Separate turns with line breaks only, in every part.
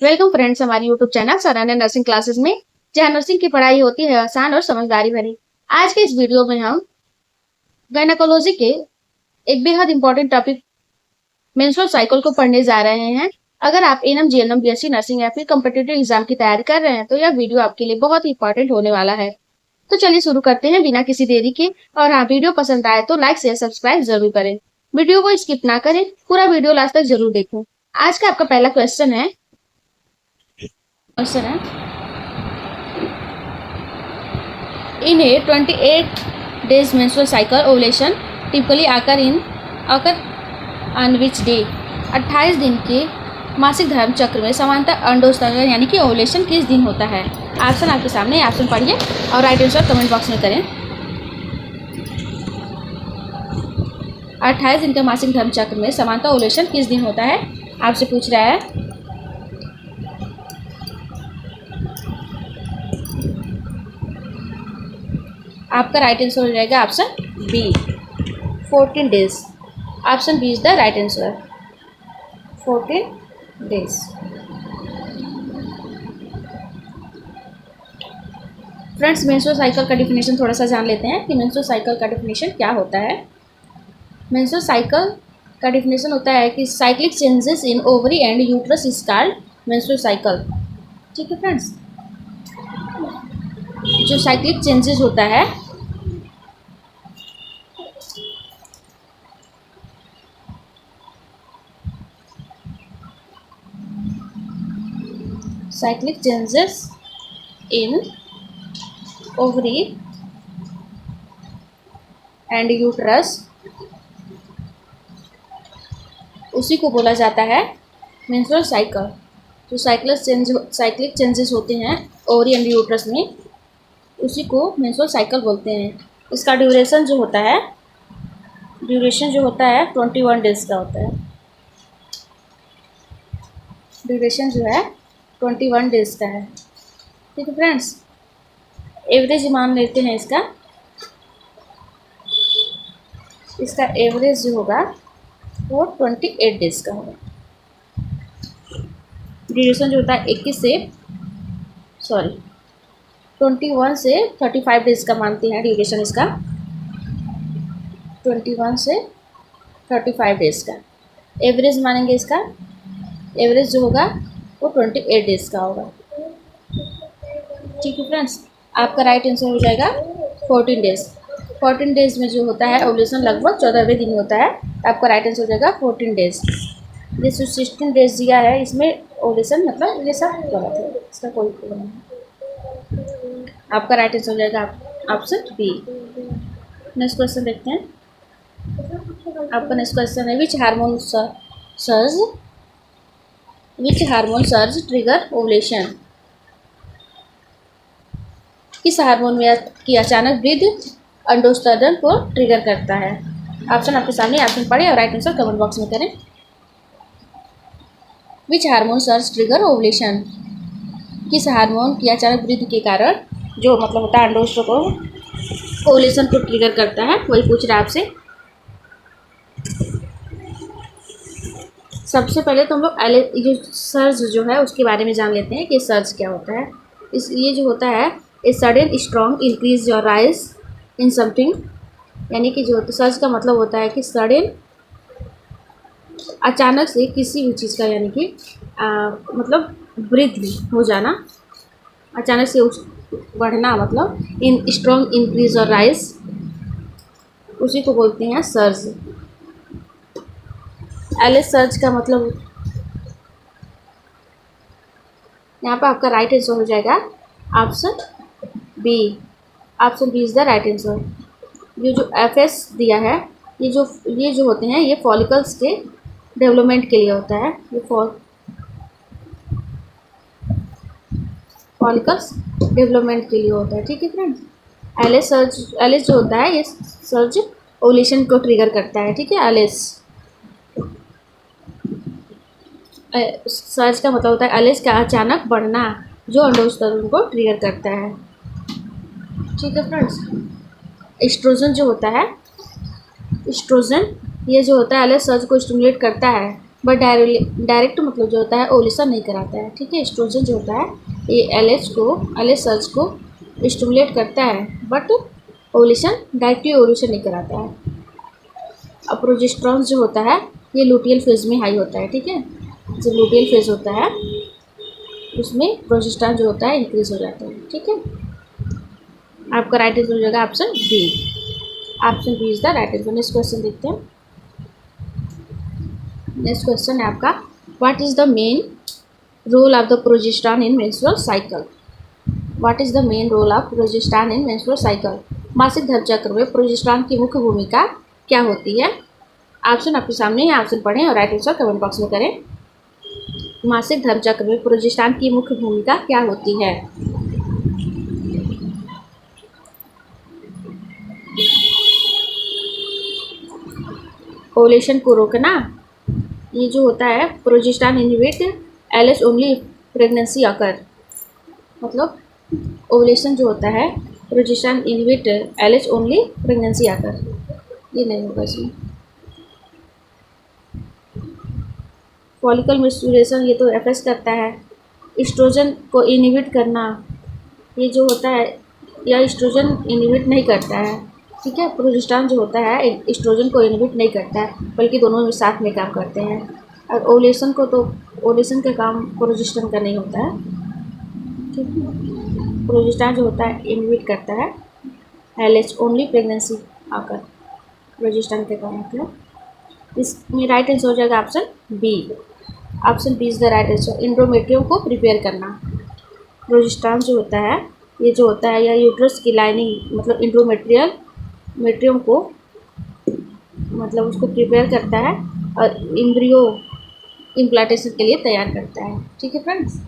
Welcome friends हमारी YouTube channel सराहना nursing classes में, जहां नर्सिंग की पढ़ाई होती है आसान और समझदारी भरी। आज के इस वीडियो में हम गायनेकोलॉजी के एक बेहद इंपॉर्टेंट टॉपिक मेंस्ट्रुअल साइकिल को पढ़ने जा रहे हैं। अगर आप एनएम जीएनएम बीएससी नर्सिंग या फिर कॉम्पिटिटिव एग्जाम की तैयारी कर रहे हैं तो यह वीडियो आपके लिए बहुत ही इंपॉर्टेंट होने वाला है। तो चलिए शुरू करते हैं बिना किसी देरी के। और हाँ, वीडियो पसंद आए तो लाइक शेयर सब्सक्राइब जरूर करें। वीडियो को स्किप ना करें, पूरा वीडियो लास्ट तक जरूर देखें। आज का आपका पहला क्वेश्चन है In a 28 days menstrual cycle, ovulation typically occur on which day? 28 दिन के मासिक धर्म चक्र में समानतः अंडोत्सर्जन यानी कि ओवुलेशन किस दिन होता है? ऑप्शन आपके सामने, ऑप्शन पढ़िए और राइट आंसर कमेंट बॉक्स में करें। 28 दिन के मासिक धर्म चक्र में समानतः ओवुलेशन किस दिन होता है? आपसे पूछ रहा है। आपका राइट आंसर हो जाएगा option B, 14 days. Option B is the right answer, 14 days. Friends, menstrual cycle का डिफिनेशन थोड़ा सा जान लेते हैं कि मेंस्ट्रुअल साइकिल का डिफिनेशन क्या होता है। मेंस्ट्रुअल साइकिल का डिफिनेशन होता है कि cyclic changes in ovary and uterus is called menstrual cycle. ठीक है फ्रेंड्स, जो साइक्लिक चेंजेस होता है cyclic changes in ovary and uterus, उसी को बोला जाता है मेंस्ट्रुअल साइकिल। जो साइक्लिक चेंजेस होते हैं ओवरी एंड यूट्रस में, उसी को मेंस्ट्रुअल साइकिल बोलते हैं। इसका ड्यूरेशन जो होता है 21 डेज का होता है। ड्यूरेशन जो है 21 डेज का है। ठीक है फ्रेंड्स, एवरेज मान लेते हैं इसका एवरेज जो होगा वो 28 डेज का होगा। ड्यूरेशन जो होता है 21 से 35 डेज का मानते हैं ड्यूरेशन इसका, 21 से 35 डेज का। एवरेज मानेंगे इसका, एवरेज जो होगा वो 28 डेज का होगा। ठीक है फ्रेंड्स, आपका राइट आंसर हो जाएगा 14 डेज। 14 डेज में जो होता है ओवुलेशन लगभग 14वें दिन होता है। आपका राइट आंसर हो जाएगा 14 डेज। जैसे 16 डेज दिया है इसमें ओवुलेशन, मतलब ये सब गलत है, इसका कोई प्रॉब्लम नहीं। आपका राइट आंसर हो जाएगा ऑप्शन बी। नेक्स्ट क्वेश्चन देखते हैं। आपका नेक्स्ट क्वेश्चन है which hormone surge trigger ovulation? किस हार्मोन की अचानक वृद्धि अंडोत्सर्जन को ट्रिगर करता है? ऑप्शन आपके सामने, ऑप्शन पढ़े और राइट आंसर कमेंट बॉक्स में करें। Which hormone surge trigger ovulation? किस हार्मोन की अचानक वृद्धि के कारण जो मतलब होता है अंडोत्सर्जन को, ओवुलेशन को ट्रिगर करता है, वही पूछ रहा है आपसे। सबसे पहले तो हम लोग जो सर्ज जो है उसके बारे में जान लेते हैं कि सर्ज क्या होता है। ये जो होता है a sudden strong increase your rise in something, यानी कि जो सर्ज का मतलब होता है कि सडन, अचानक से किसी भी चीज़ का, यानी कि मतलब वृद्धि हो जाना, अचानक से बढ़ना, मतलब इन स्ट्रॉन्ग इंक्रीज और राइज, उसी को बोलते हैं सर्ज। एलिस सर्ज का मतलब, यहाँ पर आपका राइट आंसर हो जाएगा option B. Option B is the right answer. ये जो एफएस दिया है, ये जो होते हैं ये फॉलिकल्स के डेवलपमेंट के लिए होता है। ये फॉलिकल्स डेवलपमेंट के लिए होता है। ठीक है फ्रेंड्स, एलिस जो होता है ये सर्ज ओवुलेशन को ट्रिगर करता है। ठीक है, एलिस सर्ज का मतलब होता है एलिस का अचानक बढ़ना, जो अंडोत्सर्जन को ट्रिगर करता है। ठीक है फ्रेंड्स, एस्ट्रोजन जो होता है, एस्ट्रोजन ये जो होता है एलिस सर्ज को स्टिमुलेट करता है, बट डायरेक्ट मतलब जो होता है ओवुलेशन नहीं कराता है, ठीक है। एस्ट्रोजन जो होता है ये एल एच सर्च को स्टिमुलेट करता है, बट ओवुलेशन डायरेक्टली ओवुलेशन नहीं कराता है। अब प्रोजेस्टेरॉन जो होता है ये लुटियल फेज में हाई होता है, ठीक है। जो लुटियल फेज होता है उसमें प्रोजेस्टेरॉन जो होता है इंक्रीज हो जाता है, ठीक है। आपका राइट आंसर हो जाएगा option B. Option B is the right answer. Next question देखते हैं। नेक्स्ट क्वेश्चन है आपका, what is the main role of the progesterone in menstrual cycle. What is the main role of progesterone in menstrual cycle. मासिक धर्म चक्र में progesterone की मुख्य भूमिका क्या होती है। ऑप्शन आपके सामने है, ऑप्शन पढ़ें और राइट आंसर कमेंट बॉक्स में करें। मासिक धर्म चक्र में प्रोजेस्टेरॉन की मुख्य भूमिका क्या होती है। ओवुलेशन को रोकना, ये जो होता है progesterone inhibit LH only pregnancy occur, मतलब ओवुलेशन जो होता है progesterone inhibit LH only pregnancy occur, ये नहीं होगा इसमें। फॉलिकल मैच्योरेशन ये तो एफएस करता है। एस्ट्रोजन को इनहिबिट करना, ये जो होता है या एस्ट्रोजन इनहिबिट नहीं करता है, ठीक है। प्रोजेस्टेरॉन जो होता है एस्ट्रोजन को इनहिबिट नहीं करता है, बल्कि दोनों में साथ में काम करते हैं। और ओवुलेशन को तो ओवुलेशन का काम प्रोजेस्टेरॉन का नहीं होता है, ठीक है। प्रोजेस्टेरॉन जो होता है इनहिबिट करता है एलएच ओनली प्रेगनेंसी आकर, प्रोजेस्टेरॉन के काम होता है। इसमें राइट आंसर हो जाएगा option B. Option B is the right answer. Endometrium को प्रिपेयर करना, प्रोजेस्टेरॉन जो होता है ये जो होता है या यूट्रस की लाइनिंग मतलब मेट्रियम को मतलब उसको प्रिपेयर करता है और एम्ब्रियो इम्प्लांटेशन के लिए तैयार करता है, ठीक है friends.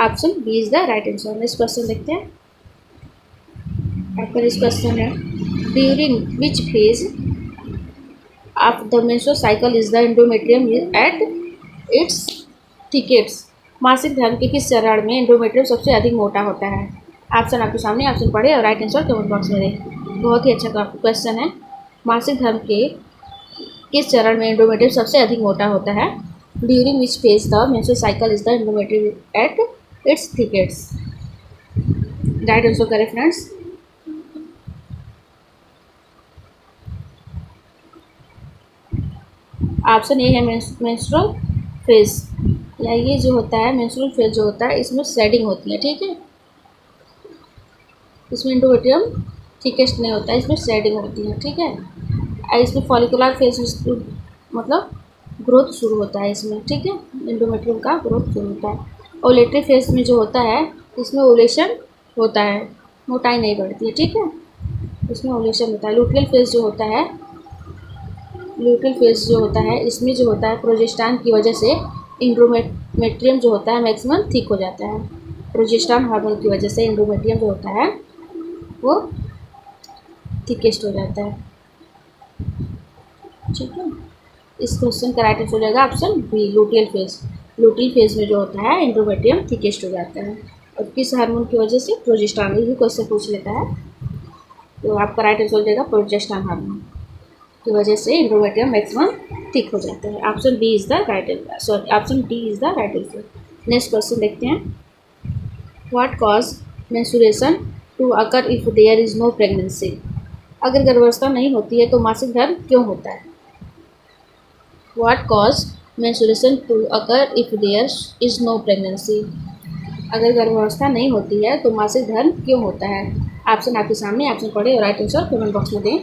Option B is the right answer. Next question देखते हैं। आपका नेक्स्ट क्वेश्चन है, during which phase of the menstrual cycle is the endometrium at its thickest. मासिक धर्म के किस चरण में एंडोमेट्रियम सबसे अधिक मोटा होता है। ऑप्शन आपके सामने, ऑप्शन पढ़े और राइट आंसर कमेंट बॉक्स में दें। बहुत ही अच्छा क्वेश्चन है। मासिक धर्म के किस चरण में एंडोमेट्रियम सबसे अधिक मोटा होता है। During which phase the menstrual cycle is the endometrium at its thickest. Right answer करें फ्रेंड्स। ऑप्शन ए है मेंस्ट्रुअल फेज, या ये जो होता है मेंस्ट्रुअल फेज जो होता है इसमें शेडिंग होती है, ठीक है। इसमें एंडोमेट्रियम थिकेस्ट नहीं होता है, इसमें शेडिंग होती है, ठीक है। और इसमें फॉलिकुलर फेज मतलब ग्रोथ शुरू होता है इसमें, ठीक है। एंडोमेट्रियम का ग्रोथ शुरू होता है। ओवुलेटरी फेज में जो होता है इसमें ओवुलेशन होता है, मोटाई नहीं बढ़ती है, ठीक है। इसमें ओवुलेशन होता है। लुटियल फेज जो होता है, लुटियल फेज जो होता है इसमें जो होता है प्रोजेस्टेरॉन की वजह से एंडोमेट्रियम जो होता है मैक्सिमम थिक हो जाता है। प्रोजेस्टेरॉन हार्मोन की वजह से एंडोमेट्रियम जो होता है वो थिकेस्ट हो जाता है, ठीक है। इस क्वेश्चन का राइट आंसर हो जाएगा option B, luteal phase. Luteal phase में जो होता है एंडोमेट्रियम थिकेस्ट हो जाता है, और किस हार्मोन की वजह से, प्रोजेस्टेरॉन। ये क्वेश्चन पूछ लेता है तो आपका राइट आंसर हो जाएगा प्रोजेस्टेरॉन हार्मोन की वजह से एंडोमेट्रियम मैक्सिमम थिक हो जाता है। Option B is the right answer, sorry option D is the right answer. Next question देखते हैं। What cause menstruation to occur if there is no pregnancy. अगर गर्भावस्था नहीं होती है तो मासिक धर्म क्यों होता है। What cause menstruation to occur if there is no pregnancy. अगर गर्भावस्था नहीं होती है तो मासिक धर्म क्यों होता है। ऑप्शन आपके सामने, ऑप्शन पढ़े और राइट आंसर कमेंट बॉक्स में दें।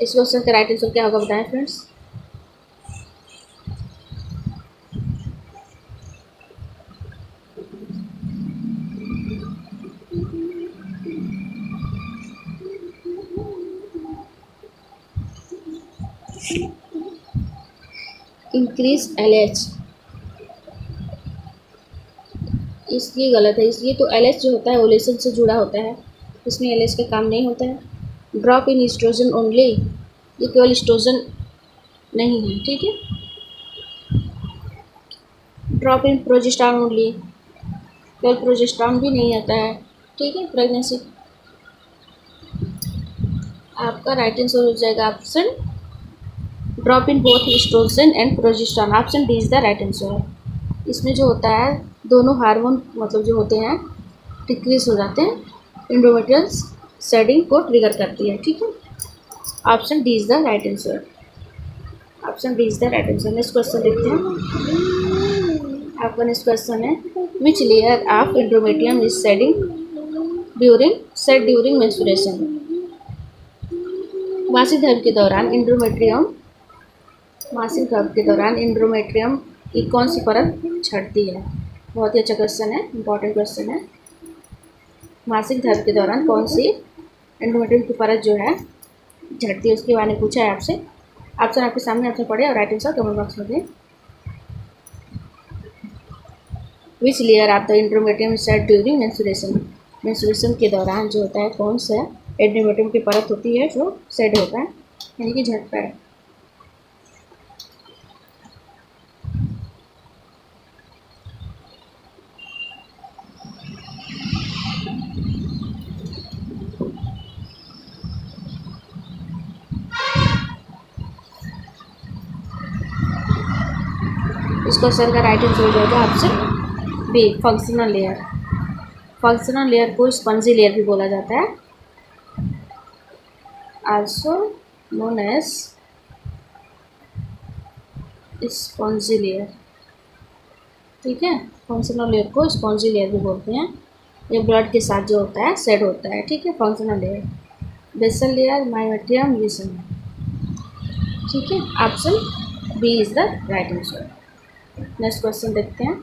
इस क्वेश्चन का राइट आंसर क्या होगा बताएं फ्रेंड्स। इंक्रीज एलएच, इसलिए गलत है। इसलिए तो एलएच जो होता है ओवुलेशन से जुड़ा होता है, इसमें एलएच का काम नहीं होता है। ड्रॉप इन एस्ट्रोजन ओनली, ये केवल एस्ट्रोजन नहीं है, ठीक है। ड्रॉप इन प्रोजेस्टेरॉन ओनली, केवल प्रोजेस्टेरॉन भी नहीं आता है, ठीक है। प्रेगनेंसी आपका राइट आंसर हो जाएगा option drop in both oestrogen and progesterone. Option D is the right answer. इसमें जो होता है दोनों हार्मोन मतलब जो होते हैं डिक्रीज हो जाते हैं, एंडोमेट्रियल शेडिंग को ट्रिगर करती है। ठीक है, option D is the right answer. Option D is the right answer. Next question देखते हैं। आपका नेक्स्ट क्वेश्चन है which layer of endometrium is shedding during menstruation. मासिक धर्म के दौरान एंडोमेट्रियम की कौन सी परत छटती है। बहुत ही अच्छा क्वेश्चन है, इंपॉर्टेंट क्वेश्चन है। मासिक धर्म के दौरान कौन सी एंडोमेट्रियम की परत जो है झड़ती है, उसके बारे में पूछा है आपसे। ऑप्शन आपके सामने, ऑप्शन पढ़े और राइट आंसर कमेंट बॉक्स में दें। विच layer of the endometrium set during menstruation. Menstruation के दौरान जो होता है कौन सा एंडोमेट्रियम की परत होती है जो सेट होता है यानी कि झड़ता है। इस क्वेश्चन का राइट आंसर हो जाएगा option B functional layer. Functional layer को स्पंजी लेयर भी बोला जाता है, also known as spongy layer. ठीक है, फंक्शनल लेयर को स्पंजी लेयर भी बोलते हैं। ये ब्लड के साथ जो होता है सेट होता है। ठीक है, functional layer. Basal layer myometrium lesion. ठीक है, option B is the right answer. Next question देखते हैं।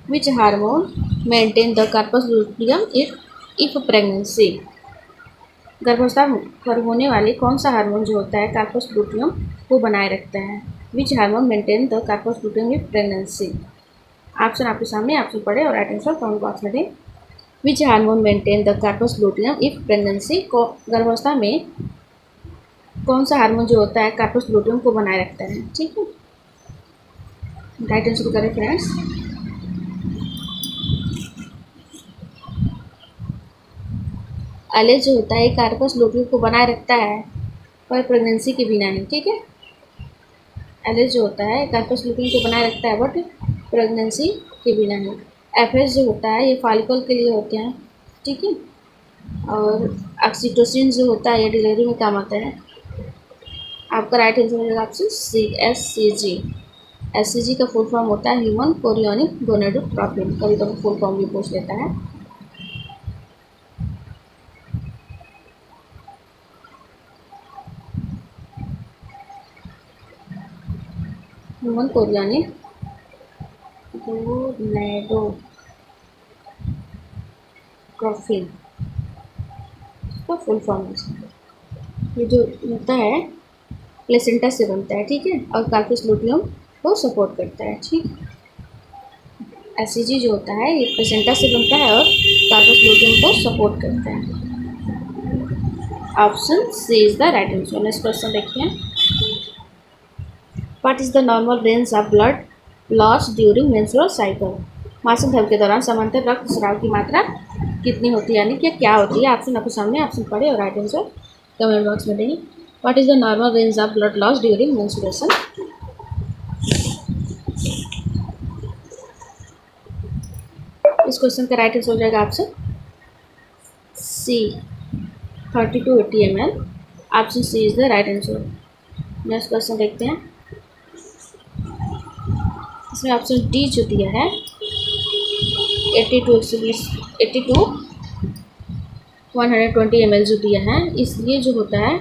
Which hormone maintain the corpus luteum if pregnancy. गर्भावस्था पर होने वाले कौन सा हार्मोन जो होता है कार्पस लूटियम को बनाए रखता है। Which hormone maintain the corpus luteum if pregnancy. Option आपके सामने, ऑप्शन पढ़े और राइट आंसर कमेंट बॉक्स में दें। Which hormone maintain the corpus luteum if pregnancy. को गर्भावस्था में कौन सा हार्मोन जो होता है कार्पस लूटियम को बनाए रखता है। ठीक है, राइट आंसर करें फ्रेंड्स। एलएच जो होता है कार्पस लूटियम को बनाए रखता है पर प्रेगनेंसी के बिना नहीं। ठीक है, एलएच जो होता है कार्पस लूटियम को बनाए रखता है बट प्रेगनेंसी के बिना नहीं। एफएस जो होता है ये फॉलिकल के लिए होते हैं। ठीक है, और ऑक्सीटोसिन जो होता है ये डिलीवरी में काम आता है। आपका राइट आंसर हो जाएगा ऑप्शन सी एससीजी। एससीजी का फुल फॉर्म होता है ह्यूमन कोरियोनिक गोनेडोट्रोपिन। कभी कभी फुल फॉर्म भी पूछ लेता है। ह्यूमन कोरियोनिक गोनेडोट्रोपिन इसका फुल फॉर्म है। ये जो होता है प्लेसेंटा से बनता है। ठीक है, और कार्पस लूटियम को सपोर्ट करता है। ठीक, एससीजी जो होता है ये प्लेसेंटा से बनता है और कार्पस लूटियम को सपोर्ट करता है। Option C is the right answer. Next question देखते हैं। What is the normal range of blood loss during menstrual cycle. मासिक धर्म के दौरान सामान्यतः रक्त स्राव की मात्रा कितनी होती है यानी कि क्या होती है। ऑप्शन आपके सामने, ऑप्शन पढ़े और राइट आंसर कमेंट बॉक्स में देंगे। What is the normal range of blood loss during menstruation. इस क्वेश्चन का राइट आंसर हो जाएगा option C 30 to 80 ml। Option C is the right answer. Next question देखते हैं। इसमें ऑप्शन डी जो दिया है 80 to 120 ml जो दिया है, इसलिए जो होता है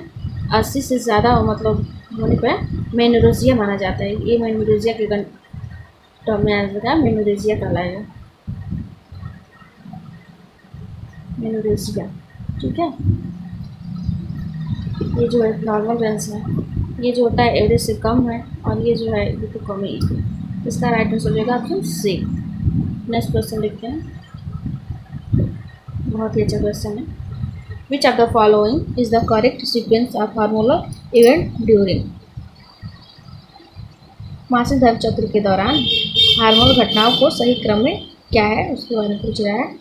80 से ज़्यादा मतलब होने पर मेनोरेजिया माना जाता है। ये मेनोरेजिया के टर्म में आ जाएगा, मेनोरेजिया कहलाएगा, मेनोरेजिया। ठीक है, ये जो है नॉर्मल रेंज है, ये जो होता है एवरेज से कम है और ये जो है ये तो कम ही है। इसका राइट आंसर हो जाएगा ऑप्शन सी। नेक्स्ट क्वेश्चन देखते हैं। बहुत ही अच्छा क्वेश्चन है। विच of the following is the correct sequence of hormonal event during. मासिक धर्म चक्र के दौरान हार्मोनल घटनाओं को सही क्रम में क्या है उसके बारे में पूछ रहा है।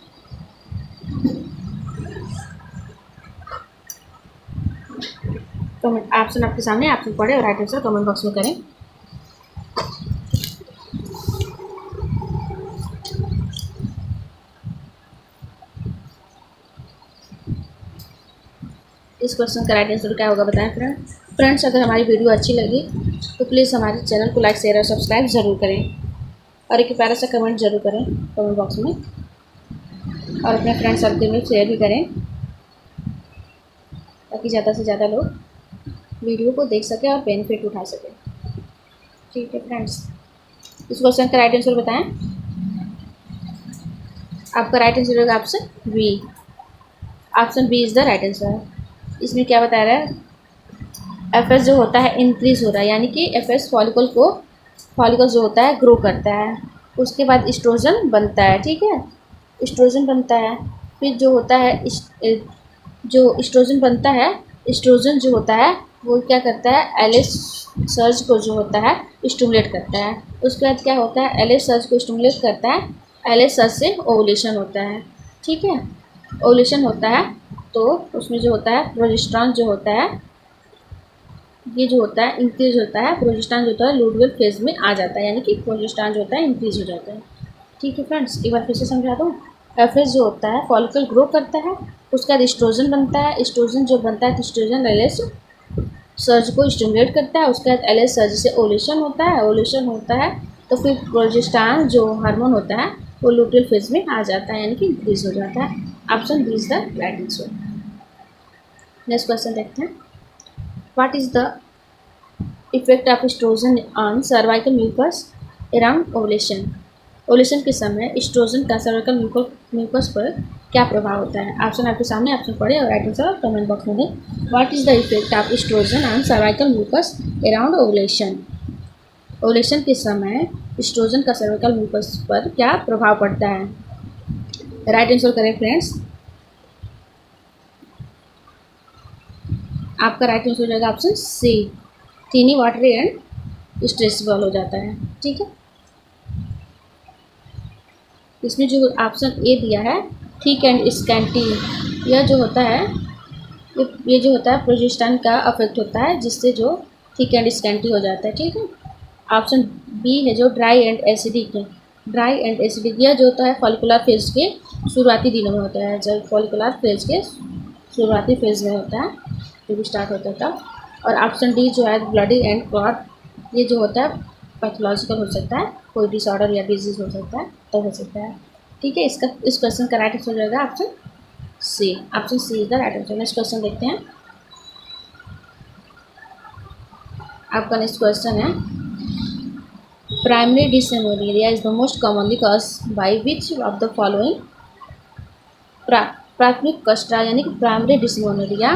कमेंट ऑप्शन आपके सामने, ऑप्शन पढ़े और राइट आंसर कमेंट बॉक्स में करें। इस क्वेश्चन का राइट आंसर क्या होगा बताएं फ्रेंड्स। अगर हमारी वीडियो अच्छी लगी तो प्लीज़ हमारे चैनल को लाइक शेयर और सब्सक्राइब ज़रूर करें और एक प्यारा सा कमेंट ज़रूर करें कमेंट बॉक्स में, और अपने फ्रेंड सर्कल में शेयर भी करें ताकि ज़्यादा से ज़्यादा लोग वीडियो को देख सकें और बेनिफिट उठा सकें। ठीक है फ्रेंड्स, इस क्वेश्चन का राइट आंसर बताएं। आपका राइट आंसर होगा option B. Option B is the right answer. इसमें क्या बता रहा है, एफएस जो होता है इंक्रीज हो रहा है, यानी कि एफएस फॉलिकल जो होता है ग्रो करता है, उसके बाद एस्ट्रोजन बनता है। ठीक है, एस्ट्रोजन बनता है, फिर जो होता है जो एस्ट्रोजन बनता है, एस्ट्रोजन जो होता है वो क्या करता है, एलएच सर्ज को जो होता है स्टिमुलेट करता है। उसके बाद क्या होता है, एलएच सर्ज को स्टिमुलेट करता है, एलएच सर्ज से ओवुलेशन होता है। ठीक है, ओवुलेशन होता है तो उसमें जो होता है प्रोजेस्टेरॉन जो होता है, ये जो होता है इंक्रीज होता है, प्रोजेस्टेरॉन जो होता है लुटियल फेज में आ जाता है, यानी कि प्रोजेस्टेरॉन जो होता है इंक्रीज हो जाता है। ठीक है फ्रेंड्स, एक बार फिर से समझा दूँ। एफएस जो होता है फॉलिकल ग्रो करता है, उसका बाद एस्ट्रोजन बनता है, एस्ट्रोजन जो बनता है तो एस्ट्रोजन एलएच सर्ज को स्टिमुलेट करता है, उसके बाद एलएच सर्ज से ओवुलेशन होता है, ओवुलेशन होता है तो फिर प्रोजेस्टेरॉन जो हार्मोन होता है वो लुटियल फेज में आ जाता है, यानी कि इंक्रीज हो जाता है। Option B is the right answer. Next question देखते हैं। What is the effect of oestrogen on cervical mucus around ovulation. Ovulation के समय एस्ट्रोजन का सर्वाइकल म्यूकस पर क्या प्रभाव होता है। ऑप्शन आपके सामने, ऑप्शन पढ़े और राइट आंसर कमेंट बॉक्स में दें। What is the effect of oestrogen on cervical mucus around ovulation. Ovulation के समय एस्ट्रोजन का सर्वाइकल म्यूकस पर क्या प्रभाव पड़ता है। राइट आंसर करें फ्रेंड्स। आपका राइट आंसर हो जाएगा option C, tiny watery and stretchable हो जाता है। ठीक है, इसमें जो ऑप्शन ए दिया है थिक एंड स्कैंटी, यह जो होता है ये जो होता है प्रोजेस्टेरॉन का अफेक्ट होता है, जिससे जो थिक एंड स्कैंटी हो जाता है। ठीक है, ऑप्शन बी है जो ड्राई एंड एसिडिक है। ड्राई एंड एसिडिक यह जो होता है फॉलिकुलर फेज के शुरुआती दिनों में होता है, जब फॉलिकुलर फेज के शुरुआती फेज में होता है, जब स्टार्ट होता है तब। और ऑप्शन डी जो है ब्लडी एंड क्लॉट, ये जो होता है पैथोलॉजिकल हो सकता है, कोई डिसऑर्डर या डिजीज हो सकता है तो हो सकता है। ठीक है, इस क्वेश्चन का राइट आंसर हो जाएगा option C. Option C is the right answer. Next question देखते हैं। आपका नेक्स्ट क्वेश्चन है, primary dysmenorrhoea is the most commonly cause by which of the following. प्राथमिक कष्टा यानी कि प्राइमरी डिसमेनोरिया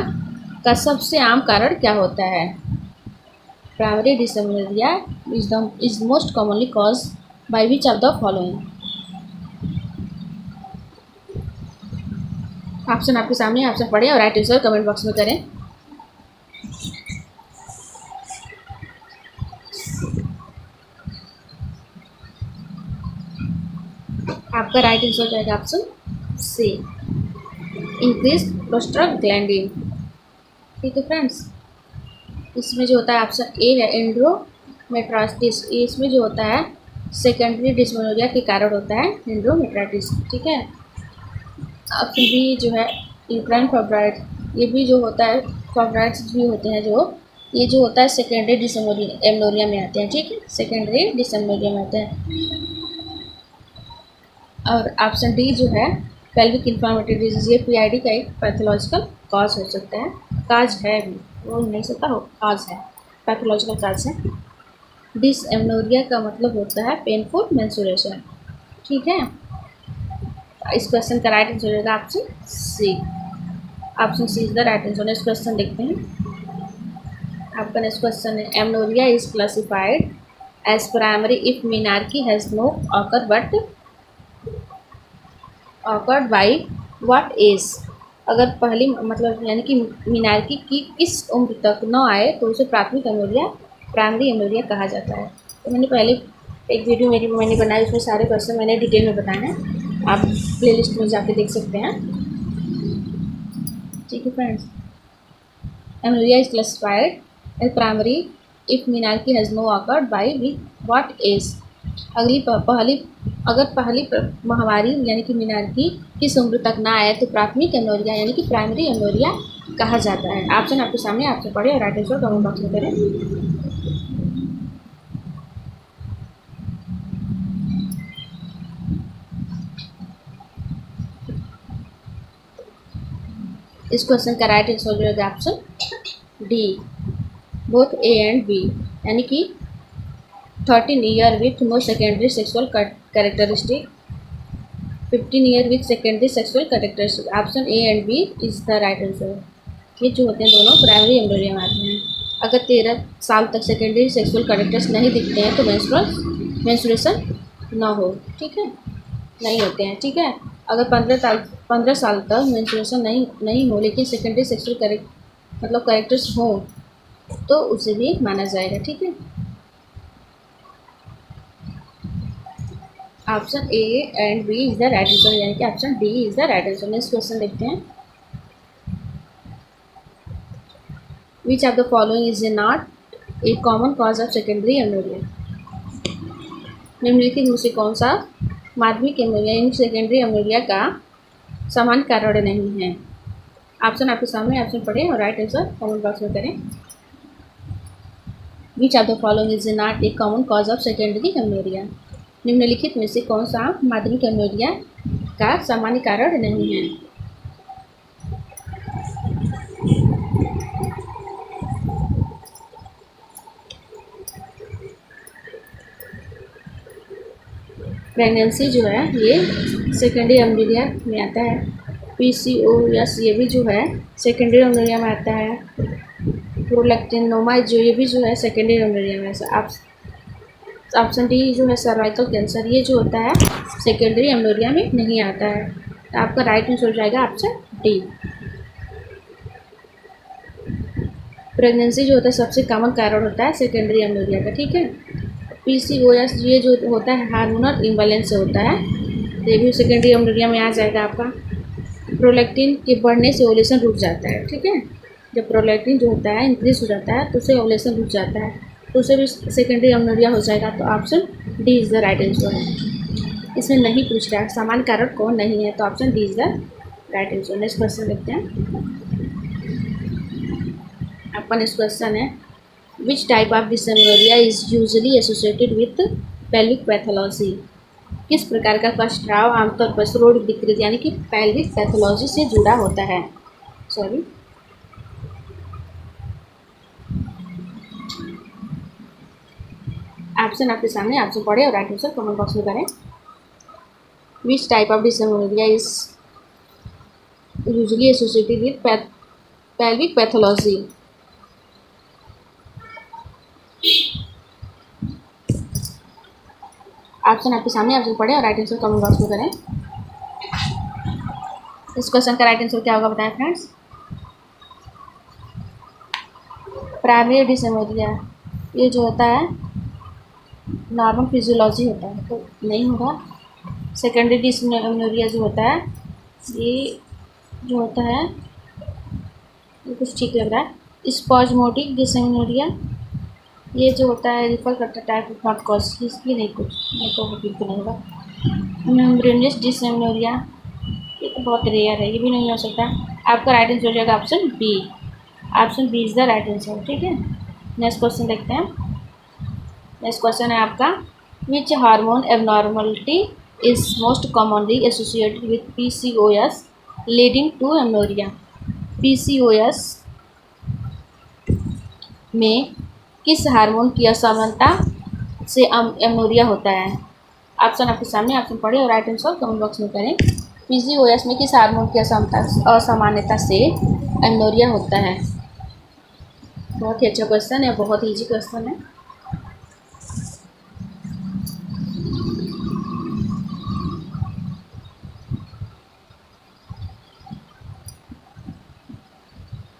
का सबसे आम कारण क्या होता है। Primary dysmenorrhoea is most commonly cause by which of the following. Option आपके सामने, ऑप्शन पढ़े और राइट आंसर कमेंट बॉक्स में करें। आपका राइट आंसर हो जाएगा ऑप्शन सी, इंक्रीज प्रोस्टाग्लैंडिन। ठीक है फ्रेंड्स, इसमें जो होता है ऑप्शन ए है एंड्रोमेट्राइटिस, इसमें जो होता है सेकेंडरी डिसमेनोरिया के कारण होता है एंड्रोमेट्राइटिस। ठीक है, ऑप्शन बी जो है यूट्राइन फाइब्रॉइड, ये भी जो होता है फाइब्रॉइड्स भी होते हैं, जो ये जो होता है सेकेंडरी डिसमेनोरिया में आते हैं। ठीक है, सेकेंडरी डिसमेनोरिया में आते हैं। और ऑप्शन डी जो है पेल्विक इन्फ्लेमेटरी डिजीज, ये पीआईडी का एक पैथोलॉजिकल कॉज हो सकता है, काज है भी, वो नहीं सकता हो, काज है, पैथोलॉजिकल काज है। डिसमेनोरिया का मतलब होता है पेनफुल मेंस्ट्रुएशन। ठीक है, इस क्वेश्चन का राइट आंसर हो जाएगा option C. Option C is the right answer. Next question देखते हैं। आपका नेक्स्ट क्वेश्चन है, amenorrhoea is classified as primary if menarche has no occur but occurred by what age. अगर पहली मतलब यानी कि मिनार्की की किस उम्र तक न आए तो उसे प्राइमरी एमनोरिया कहा जाता है। तो मैंने पहले एक वीडियो मैंने बनाई, उसमें सारे क्वेश्चन मैंने डिटेल में बताए हैं, आप प्लेलिस्ट में जाके देख सकते हैं। ठीक है friends, amenorrhoea is classified as primary if menarche has no occurred by with what age. अगर पहली महामारी यानी कि मिनार्की किस उम्र तक ना आए तो प्राथमिक एमनोरिया यानी कि प्राइमरी एमनोरिया कहा जाता है। ऑप्शन आपके सामने, आपसे पढ़े और राइट आंसर कमेंट बॉक्स में करें। इस क्वेश्चन का राइट आंसर जो है option D, both A and B, यानी कि 13 year with no secondary sexual characteristic, 15 year with secondary sexual characteristic. Option A and B is the right answer. ये जो होते हैं दोनों प्राइमरी एम्ब्रियो में आते हैं। अगर 13 साल तक सेकेंडरी सेक्सुअल कैरेक्टर्स नहीं दिखते हैं तो मेंस्ट्रुएशन ना हो, ठीक है, नहीं होते हैं, ठीक है। अगर 15 साल तक मेंस्ट्रुएशन नहीं हो लेकिन सेकेंडरी सेक्सुअल मतलब कैरेक्टर्स हो तो उसे भी माना जाएगा, ठीक है। Option A and B is the right answer, यानी कि option D is the right answer. Next question देखते हैं। Which of the following is not a common cause of secondary amenorrhoea. निम्नलिखित में से कौन सा माध्यमिक एमनोरिया यानी सेकेंडरी एमनोरिया का सामान्य कारण नहीं है। ऑप्शन आपके सामने, ऑप्शन पढ़ें और राइट आंसर कमेंट बॉक्स में करें। विच of the following is not a common cause of secondary amenorrhoea. निम्नलिखित में से कौन सा माध्यमिक एमनोरिया का सामान्य कारण नहीं है। प्रेगनेंसी जो है ये सेकेंडरी एमनोरिया में आता है। PCOS ये भी जो है सेकेंडरी एमनोरिया में आता है। प्रोलैक्टिनोमा जो ये भी जो है सेकेंडरी एमनोरिया में। ऑप्शन डी जो है सर्वाइकल कैंसर, ये जो होता है सेकेंडरी एमनोरिया में नहीं आता है। तो आपका राइट आंसर हो जाएगा ऑप्शन डी। प्रेगनेंसी जो होता है सबसे कॉमन कारण होता है सेकेंडरी एमनोरिया का, ठीक है। PCOS ये जो होता है हार्मोनल इम्बैलेंस से होता है, ये भी सेकेंडरी एमनोरिया में आ जाएगा आपका। प्रोलैक्टिन के बढ़ने से ओवुलेशन रुक जाता है, ठीक है। जब प्रोलैक्टिन जो होता है इंक्रीज हो जाता है तो उससे ओवुलेशन रुक जाता है, तो उसे भी सेकेंडरी एमनोरिया हो जाएगा। तो option D is the right answer है। इसमें नहीं पूछ रहा है सामान्य कारण कौन नहीं है, तो option D is the right answer. Next question देखते हैं। आपका नेक्स्ट क्वेश्चन है which type of dysmenorrhoea is usually associated with pelvic pathology. किस प्रकार का कष्टराव आमतौर पर श्रोण विकृत यानी कि पेल्विक पैथोलॉजी से जुड़ा होता है। सॉरी, ऑप्शन आपके सामने, ऑप्शन पढ़े और राइट आंसर कमेंट बॉक्स में करें। Which type of dysmenorrhoea is usually associated with pelvic pathology. Option आपके सामने, ऑप्शन पढ़े और राइट आंसर कमेंट बॉक्स में करें। इस क्वेश्चन का राइट आंसर क्या होगा बताएं फ्रेंड्स। प्राइमरी डिसमेनोरिया ये जो होता है नॉर्मल फिजियोलॉजी होता है, तो नहीं होगा। सेकेंडरी डिसमेनोरिया जो होता है ये जो होता है ये कुछ ठीक लग रहा है। स्पॉज्मोटिक डिसमेनोरिया ये जो होता है रिफर करता है टाइप ऑफ नॉट कॉज, इसलिए नहीं कुछ नहीं तो बिल्कुल नहीं होगा। मेम्ब्रेनस डिसमेनोरिया ये तो बहुत रेयर है, ये भी नहीं हो सकता। आपका राइट आंसर हो जाएगा option B. Option B is the right answer, ठीक है। नेक्स्ट क्वेश्चन देखते हैं। नेक्स्ट क्वेश्चन है आपका which hormone abnormality is most commonly associated with PCOS leading to amenorrhoea. PCOS में किस हार्मोन की असमानता से एमनोरिया होता है। ऑप्शन आपके सामने, ऑप्शन पढ़े और राइट आंसर कमेंट बॉक्स में करें। PCOS में किस हार्मोन की असामान्यता से एमनोरिया होता है। बहुत ही अच्छा क्वेश्चन है, बहुत ही ईजी क्वेश्चन है।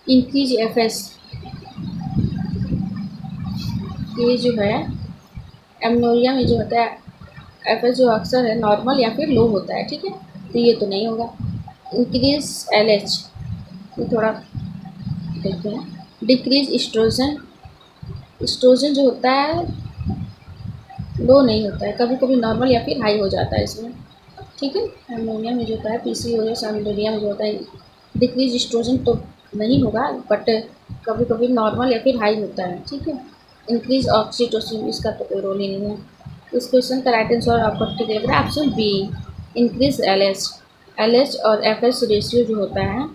इंक्रीज FS ये जो है एमनोरिया में जो होता है FS जो अक्सर है नॉर्मल या फिर लो होता है, ठीक है, तो ये तो नहीं होगा। इंक्रीज LH ये थोड़ा देखते हैं। डिक्रीज इस्ट्रोजन, इस्ट्रोजन जो होता है लो नहीं होता है, कभी कभी नॉर्मल या फिर हाई हो जाता है इसमें, ठीक है। अमोनिया में जो होता है पीसीओएस, अमोनिया में जो होता है डिक्रीज इस्ट्रोजन तो नहीं होगा, बट कभी कभी नॉर्मल या फिर हाई होता है, ठीक है। इंक्रीज ऑक्सीटोसिन, इसका तो कोई रोल ही नहीं है। इस क्वेश्चन का राइट आंसर आपको ठीक लग रहा है option B, increase LH. LH और एफएस रेशियो जो होता है,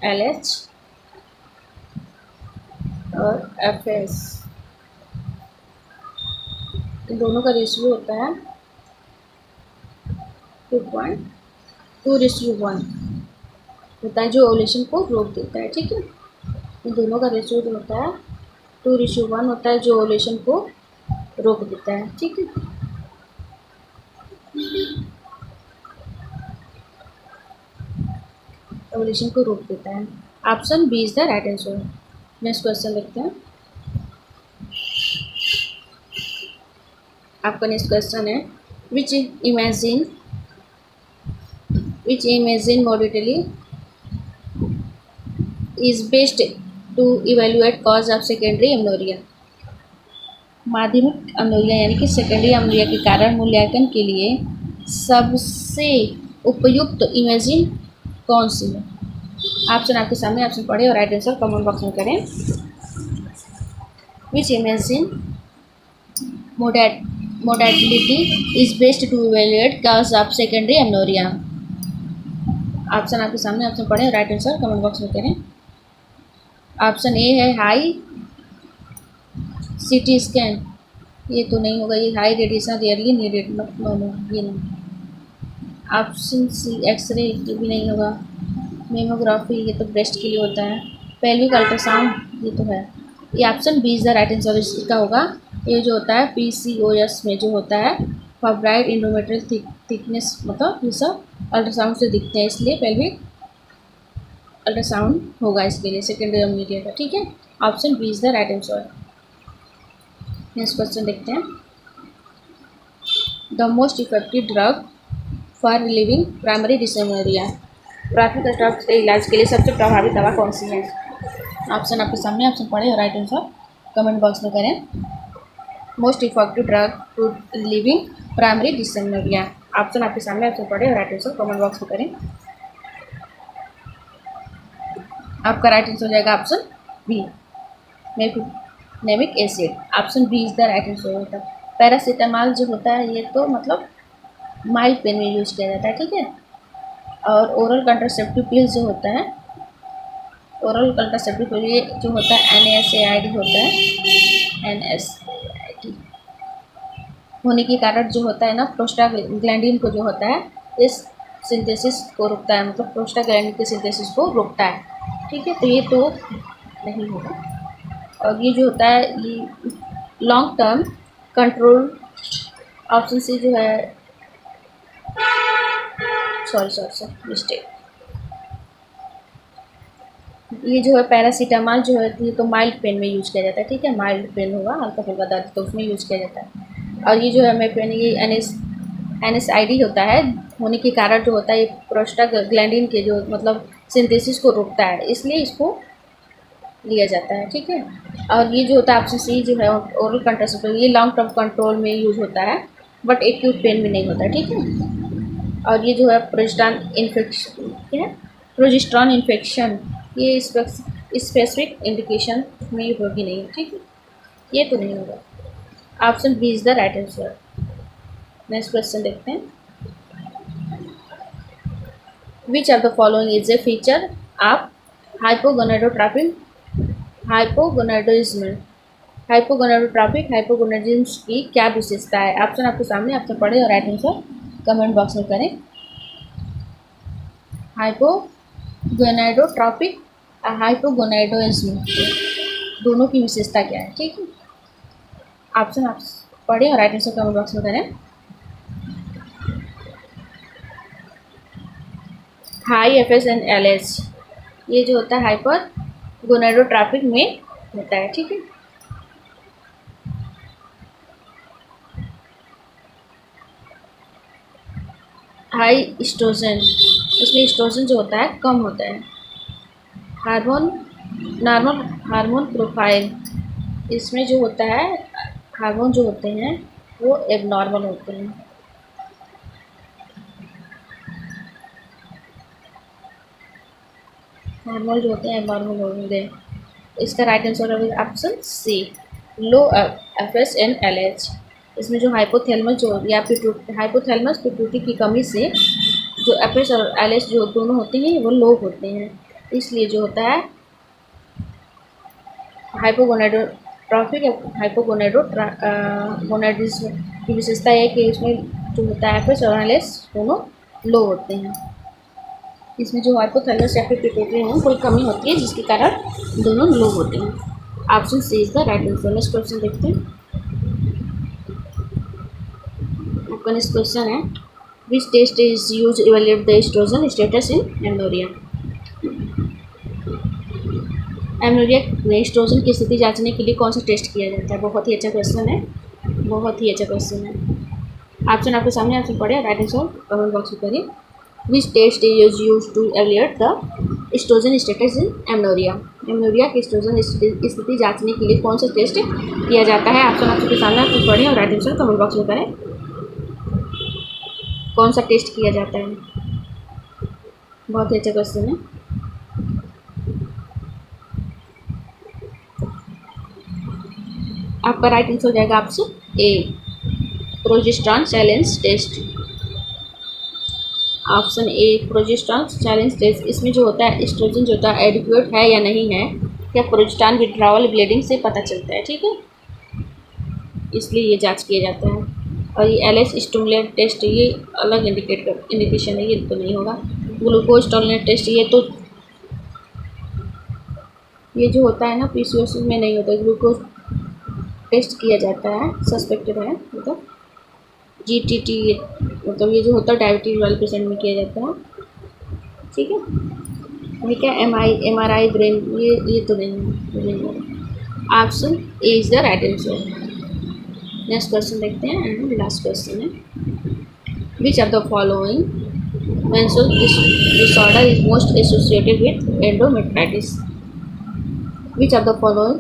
एलएच और एफएस इन दोनों का रेशियो होता है 2.2:1 होता है, जो ओवुलेशन को रोक देता है, ठीक है। इन दोनों का रेशियो जो होता है 2:1 होता है, जो ओवुलेशन को रोक देता है, ठीक है। ओवुलेशन को रोक देता है। Option B is the right answer. Next question देखते हैं। आपका नेक्स्ट क्वेश्चन है which imaging modality is based to evaluate cause of secondary amenorrhoea. माध्यमिक अमनोरिया यानी कि सेकेंडरी अमनोरिया के कारण मूल्यांकन के लिए सबसे उपयुक्त इमेजिन कौन सी है? ऑप्शन आपके सामने, ऑप्शन पढ़े और राइट आंसर कमेंट बॉक्स में करें। Which imaging modality is based to evaluate cause of secondary amenorrhea। Option आपके सामने, ऑप्शन पढ़ें और राइट आंसर कमेंट बॉक्स में करें। ऑप्शन ए है हाई सीटी स्कैन, ये तो नहीं होगा, ये high radiation rarely needed, no no ये नहीं। ऑप्शन सी एक्सरे, ये भी नहीं होगा। मेमोग्राफी, ये तो ब्रेस्ट के लिए होता है। पेल्विक अल्ट्रासाउंड, ये तो है। ये option B is the right answer इसका होगा। ये जो होता है पीसीओएस में जो होता है फाइब्राइड इंडोमेट्रियल थिकनेस, मतलब ये सब अल्ट्रासाउंड से दिखते हैं, इसलिए पेल्विक अल्ट्रासाउंड होगा इसके लिए सेकेंडरी अमनोरिया का, ठीक है। Option B is the right answer. Next question देखते हैं। The most effective drug for relieving primary dysmenorrhoea, प्राथमिक स्तर के इलाज के लिए सबसे प्रभावी दवा कौन सी है? ऑप्शन आपके सामने, ऑप्शन पढ़े और राइट आंसर कमेंट बॉक्स में करें। Most effective drug to relieving primary dysmenorrhoea, option आपके सामने, ऑप्शन पढ़े और राइट आंसर कमेंट बॉक्स में करें। आपका राइट आंसर हो जाएगा option B, mefenamic acid. Option B is the right answer होता है। पैरासीटामॉल जो होता है ये तो मतलब माइल्ड पेन में यूज किया जाता है, ठीक है। और ओरल कंट्रासेप्टिव पिल्स जो होता है, ओरल कंट्रासेप्टिव पिल ये जो होता है NSAID होता है, NSAID होने के कारण जो होता है ना प्रोस्टाग्लैंडिन को जो होता है इस सिंथेसिस को रोकता है, मतलब प्रोस्टाग्लैंडिन के सिंथेसिस को रोकता है, ठीक है। तो ये तो नहीं होगा। और ये जो होता है ये long term control, option C जो है, सॉरी मिस्टेक, ये जो है पैरासीटामॉल जो है ये तो माइल्ड पेन में यूज किया जाता है, ठीक है। माइल्ड पेन होगा, हल्का फुल्का दर्द, तो उसमें यूज किया जाता है। और ये जो है मेपेन, ये NSAID होता है होने के कारण जो होता है ये प्रोस्टाग्लैंडिन के जो मतलब सिंथेसिस को रोकता है, इसलिए इसको लिया जाता है, ठीक है। और ये जो होता है ऑप्शन सी जो है ओरल कंट्रासेप्टिव, ये लॉन्ग टर्म कंट्रोल में यूज होता है, बट एक्यूट पेन में नहीं होता, ठीक है। और ये जो है प्रोजेस्टेरॉन इन्फेक्शन, ये स्पेसिफिक इंडिकेशन में होगी नहीं, ठीक है, ये तो नहीं होगा। Option B is the right answer. Next question देखते हैं। Which of the following is a feature of hypogonadotropic hypogonadism, hypogonadotropic की क्या विशेषता है? ऑप्शन आपके सामने, ऑप्शन पढ़े और राइट आंसर कमेंट बॉक्स में करें। हाइपोगोनाडोट्रोपिक और हाइपोगोनाडोइज्म दोनों की विशेषता क्या है, ठीक है। ऑप्शन आप पढ़े और राइट आंसर कमेंट बॉक्स में करें। हाई FS एंड LH, ये जो होता है हाइपर गोनाडोट्रोपिक में होता है, ठीक है। हाई एस्ट्रोजन, इसमें एस्ट्रोजन जो होता है कम होता है। हार्मोन नॉर्मल हार्मोन प्रोफाइल, इसमें जो होता है हार्मोन जो होते हैं वो एबनॉर्मल होते हैं। हार्मोन जो होते हैं एबनॉर्मल होंगे। इसका राइट आंसर है option C, low FSH and LH. इसमें जो हाइपोथैलेमस जो या हाइपोथैलेमस पिट्यूटरी की कमी से जो एफएस और एलएच जो दोनों होते हैं वो लो होते हैं, इसलिए जो होता है हाइपोगोनेडोट्रॉफिक या हाइपोगोनेडोमोनाडिज्म की विशेषता है कि इसमें जो होता है एफएस और एलएच दोनों लो होते हैं। इसमें जो हाइपोथैलेमस या फिर पिट्यूटरी है कोई कमी होती है जिसके कारण दोनों लो होते हैं। Option C is the right answer. Next question देखते हैं। आपका नेक्स्ट क्वेश्चन है which test is use evaluate the oestrogen status in amenorrhoea. Amenorrhoea में एस्ट्रोजन की स्थिति जांचने के लिए कौन सा टेस्ट किया जाता है? बहुत ही अच्छा क्वेश्चन है, बहुत ही अच्छा क्वेश्चन है। ऑप्शन आपके सामने, ऑप्शन पढ़े, राइट आंसर कमेंट बॉक्स में करिए। Which test is use to evaluate the oestrogen status in amenorrhoea. Amenorrhoea के एस्ट्रोजन स्थिति जांचने के लिए कौन सा टेस्ट किया जाता है? ऑप्शन आपके सामने, ऑप्शन पढ़े और राइट आंसर कमेंट बॉक्स में करें। कौन सा टेस्ट किया जाता है? बहुत ही अच्छा क्वेश्चन है। आपका राइट आंसर हो जाएगा option A, progesterone challenge test. Option A, progesterone challenge test. इसमें जो होता है एस्ट्रोजन जो होता है एडिक्वेट है या नहीं है, या प्रोजेस्टेरॉन विड्रॉवल ब्लीडिंग से पता चलता है, ठीक है, इसलिए ये जांच किया जाता है। और ये एलएच स्टिमुलेट टेस्ट ये अलग इंडिकेशन है, ये तो नहीं होगा। ग्लूकोज टॉलरेंस टेस्ट ये जो होता है ना पीसीओएस में नहीं होता, ग्लूकोज टेस्ट किया जाता है, सस्पेक्टेड है मतलब जीटीटी, मतलब ये जो होता है डायबिटीज वाले पेशेंट में किया जाता है, ठीक है। वही क्या एमआरआई ब्रेन ये तो नहीं है। Option A is the right answer. Next question देखते हैं एंड लास्ट क्वेश्चन है विच of the following menstrual disorder is most associated with endometritis. Which of the following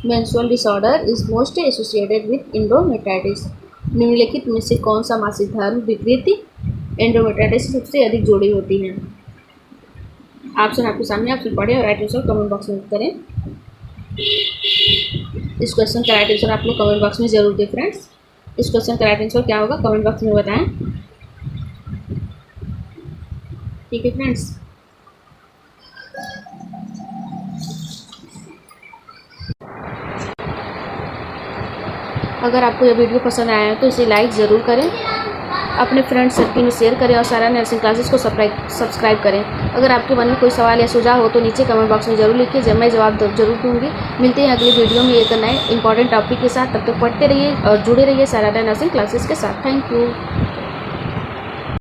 menstrual disorder is most associated with endometritis. निम्नलिखित में से कौन सा मासिक धर्म विकृति एंडोमेट्राइटिस से सबसे अधिक जुड़ी होती है? ऑप्शन आपके सामने, ऑप्शन पढ़े और राइट आंसर कमेंट बॉक्स में करें। इस क्वेश्चन का राइट आंसर आप लोग कमेंट बॉक्स में जरूर दें फ्रेंड्स। इस क्वेश्चन का राइट आंसर क्या होगा कमेंट बॉक्स में बताएं, ठीक है फ्रेंड्स। अगर आपको यह वीडियो पसंद आया है तो इसे लाइक ज़रूर करें, अपने फ्रेंड सर्किल में शेयर करें और सारा नर्सिंग क्लासेस को सब्सक्राइब करें। अगर आपके मन में कोई सवाल या सुझाव हो तो नीचे कमेंट बॉक्स में ज़रूर लिखिए, जब मैं जवाब जरूर दूँगी। मिलते हैं अगली वीडियो में एक नए इंपॉर्टेंट टॉपिक के साथ, तब तक पढ़ते रहिए और जुड़े रहिए सारा नर्सिंग क्लासेस के साथ। Thank you.